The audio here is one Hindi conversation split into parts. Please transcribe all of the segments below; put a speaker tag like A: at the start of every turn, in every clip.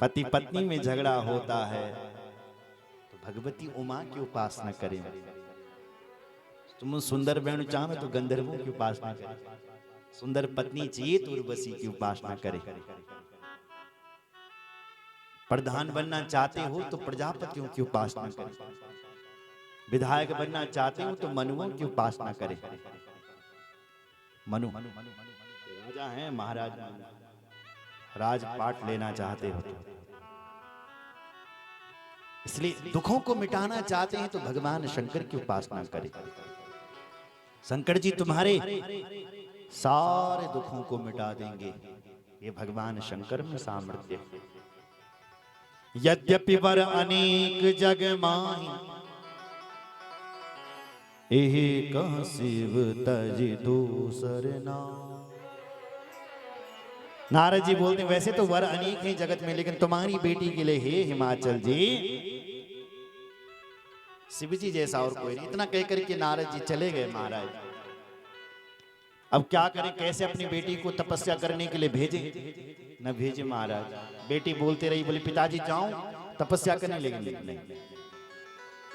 A: पति पत्नी में झगड़ा होता है तो भगवती उमा की उपासना करें। तुम सुंदर बहन चाहो तो गंधर्वों की उपासना करें। सुंदर पत्नी चाहिए तो उर्वशी की उपासना करें। प्रधान बनना चाहते हो तो प्रजापतियों की उपासना करें। विधायक बनना चाहते हो तो मनुओं की उपासना करें। मनु राजा हैं, महाराज राजपाट लेना चाहते हो तो। इसलिए दुखों को मिटाना चाहते हैं तो भगवान शंकर की उपासना करें। शंकर जी तुम्हारे सारे दुखों को मिटा देंगे। ये भगवान शंकर में सामर्थ्य। यद्यपि वर अनेक जग माहि, एक शिव तज दूसर नाम। नारद जी बोलते वैसे तो वर अनेक हैं जगत में, लेकिन तुम्हारी बेटी के लिए हे हिमाचल जी शिव जी जैसा और कोई नहीं। इतना कहकर के नारद जी चले गए महाराज। अब क्या करें, कैसे अपनी बेटी को तपस्या करने के लिए भेजे? न भेजे महाराज। बेटी बोलते रही, बोली पिताजी जाऊं तपस्या करने, लेकिन नहीं।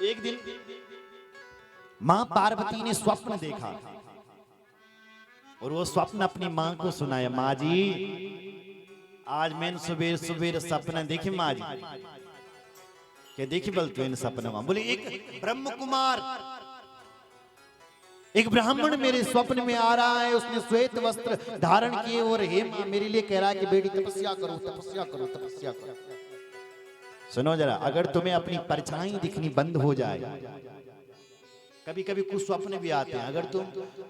A: एक दिन मां पार्वती ने स्वप्न देखा और वो स्वप्न अपनी मां को सुनाया। मां जी आज मैंने सुबह सुबह सपना देखे। मां जी क्या देखी? बोल तो इन सपना मां बोले एक ब्रह्म कुमार, एक ब्राह्मण मेरे स्वप्न में आ रहा है। उसने श्वेत वस्त्र धारण किए और हे मां मेरे लिए कह रहा है कि बेटी तपस्या करो तपस्या करो तपस्या करो। सुनो जरा, अगर तुम्हें अपनी परछाई दिखनी बंद हो जाए, कभी कभी कुछ स्वप्न भी आते हैं।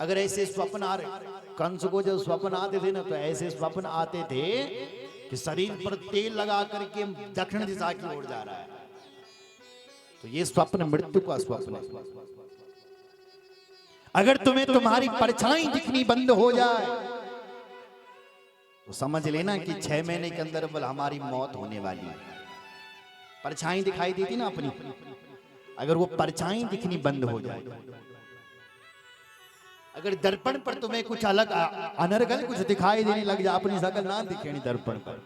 A: अगर ऐसे स्वप्न आ रहे, कंस को जब स्वप्न आते थे ना तो ऐसे स्वप्न आते थे कि शरीर पर तेल लगा करके दक्षिण दिशा की ओर जा रहा है, तो ये स्वप्न मृत्यु का स्वप्न है। अगर तुम्हें तुम्हारी परछाई दिखनी बंद हो जाए तो समझ लेना कि 6 महीने के अंदर हमारी मौत होने वाली है। परछाई दिखाई देती ना अपनी, अगर वो परछाई दिखनी बंद हो जाए, अगर दर्पण पर तुम्हें कुछ अलग अनर्गल कुछ दिखाई देने लग जाए, अपनी शकल ना दिखे दर्पण पर,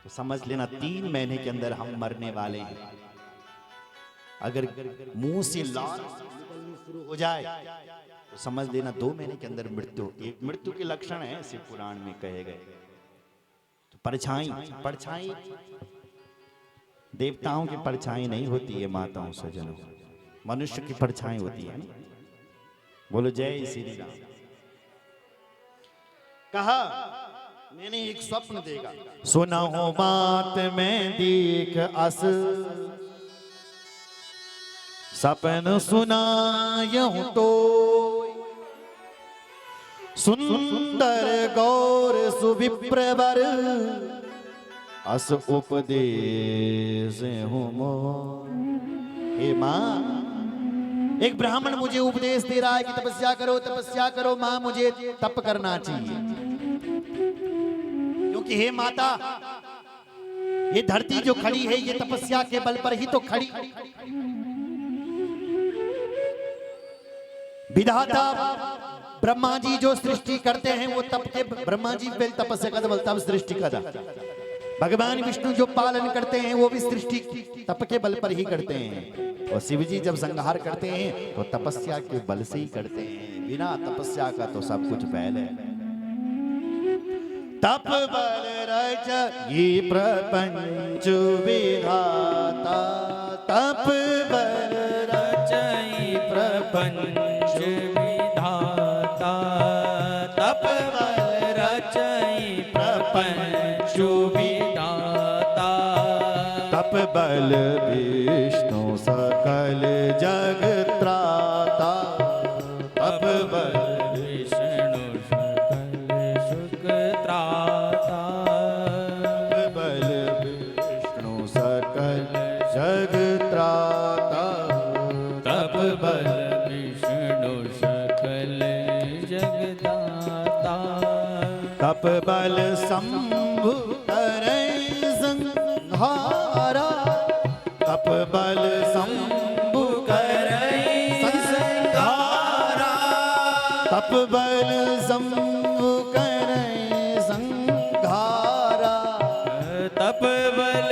A: तो समझ लेना 3 महीने के अंदर हम मरने वाले हैं। अगर मुंह से लाल शुरू हो जाए तो समझ लेना 2 महीने के अंदर मृत्यु के लक्षण है, शिव पुराण में कहे गए। तो परछाई देवताओं की परछाई नहीं होती है, माताओं सजनों मनुष्य की परछाई होती है। बोलो जय श्री राम। कहा मैंने एक स्वप्न देखा, सुना हो बात मैं देख अस, सपन सुनायहूं तो सुंदर गौर सुविप्रवर, अस उपदेश हूं। हे मां, एक ब्राह्मण मुझे उपदेश दे रहा है कि तपस्या करो तपस्या करो। मां मुझे तप करना चाहिए, क्योंकि हे माता ये धरती जो खड़ी है ये तपस्या के बल पर ही तो खड़ी। विधाता ब्रह्मा जी जो सृष्टि करते हैं वो तप के, ब्रह्मा जी पहले तपस्या का बल तब सृष्टि का। भगवान विष्णु जो पालन करते हैं वो भी सृष्टि तप के बल पर ही करते हैं, और शिव जी जब संहार करते हैं तो तपस्या के बल से ही करते हैं। बिना तपस्या का तो सब कुछ फैल है। तप बल रचयि प्रपंच विधाता, तप बल रचयि प्रपंच विधाता, तप बल रचयि प्रपंच विधाता, तप बल विष्णु सकल जग त्राता, तप बल विष्णु सकल सुख त्राता, तप बल विष्णु सकल जग त्राता, तप बल विष्णु सकल जगदाता, तप बल शंभु करे संहारा, तप बल शंभु करे संहारा, तप बल शंभु करे संहारा, तप बल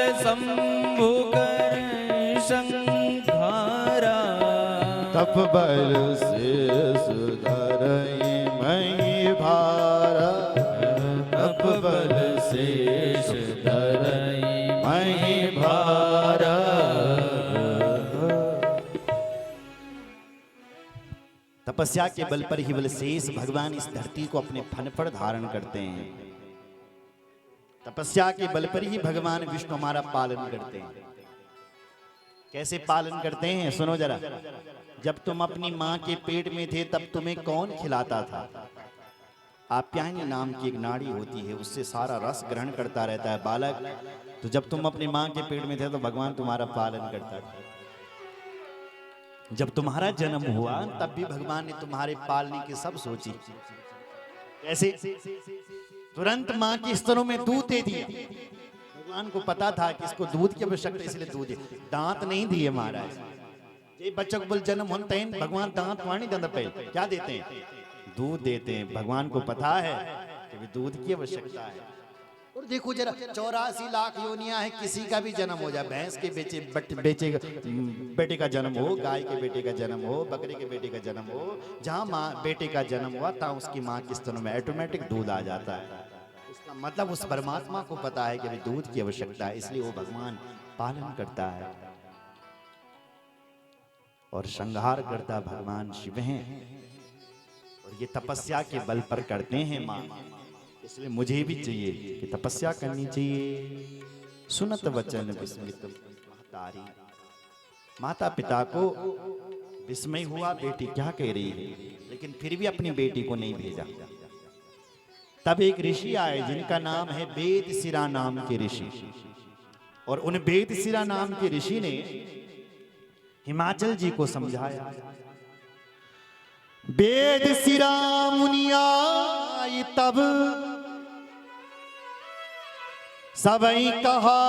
A: तप बल शेष धरई मई भारा,
B: तप बल शेष धरई मही भारा।
A: तपस्या के बल पर ही बलशेष भगवान इस धरती को अपने फन पर धारण करते हैं। तपस्या के बल पर ही भगवान विष्णु हमारा पालन करते हैं। कैसे पालन करते हैं सुनो जरा। जब तुम अपनी माँ के पेट में थे तब तुम्हें कौन खिलाता था? आप्यायनी नाम की एक नाड़ी होती है, उससे सारा रस ग्रहण करता रहता है बालक। तो जब तुम अपनी माँ के पेट में थे तो भगवान तुम्हारा पालन करता था। जब तुम्हारा जन्म हुआ तब भी भगवान ने तुम्हारे पालने की सब सोची। कैसे? तुरंत माँ के स्तनों में दूध दे दिया। भगवान को पता था कि इसको दूध की आवश्यकता, इसलिए दूध दे। दांत नहीं दिए महाराज। ये बच्चों को बोल जन्म होता है भगवान दांत वाणी दंद पे क्या देते हैं? दूध देते हैं। भगवान को पता है कि दूध की आवश्यकता है। और देखो जरा 84 लाख योनियां है, किसी का भी जन्म हो जाए, भैंस के बेटे का जन्म हो, गाय के बेटे का जन्म हो, बकरे के बेटे का जन्म हो, जहां माँ बेटे का जन्म हुआ तहां उसकी माँ के स्तनों में ऑटोमेटिक दूध आ जाता है। इसका मतलब उस परमात्मा को पता है कि अभी दूध की आवश्यकता है, इसलिए वो भगवान पालन करता है और श्रृंगार करता भगवान शिव हैं। और ये तपस्या के बल पर करते हैं माँ, इसलिए मुझे भी चाहिए कि तपस्या करनी चाहिए। सुनत वचन विस्मित महतारी। माता पिता को विस्मय हुआ बेटी क्या कह रही है, लेकिन फिर भी अपनी बेटी को नहीं भेजा। तब एक ऋषि आए जिनका नाम है वेदशिरा नाम के ऋषि। और उन वेदशिरा नाम के ऋषि ने हिमाचल जी को समझाया। वेदशिरा मुनिया तब सबई कहा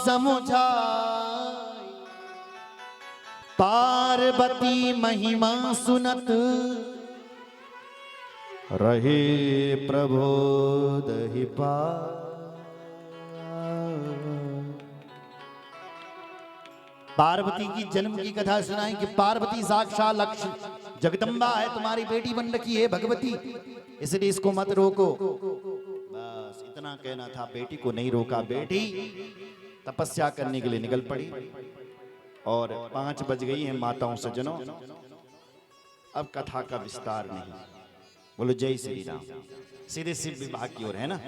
A: समझाई, पार्वती महिमा सुनत रहे प्रबोध ही पार। पार्वती की जन्म की कथा सुनाई कि पार्वती साक्षात लक्ष्मी जगदम्बा है, तुम्हारी बेटी बन रखी है भगवती, इसलिए इसको मत रोको। बस इतना कहना था, बेटी को नहीं रोका। बेटी तपस्या करने के लिए निकल पड़ी और 5 बज गई है माताओं सज्जनों। अब कथा का विस्तार नहीं। बोलो जय श्री राम। सीधे शिव विभाग की ओर है ना।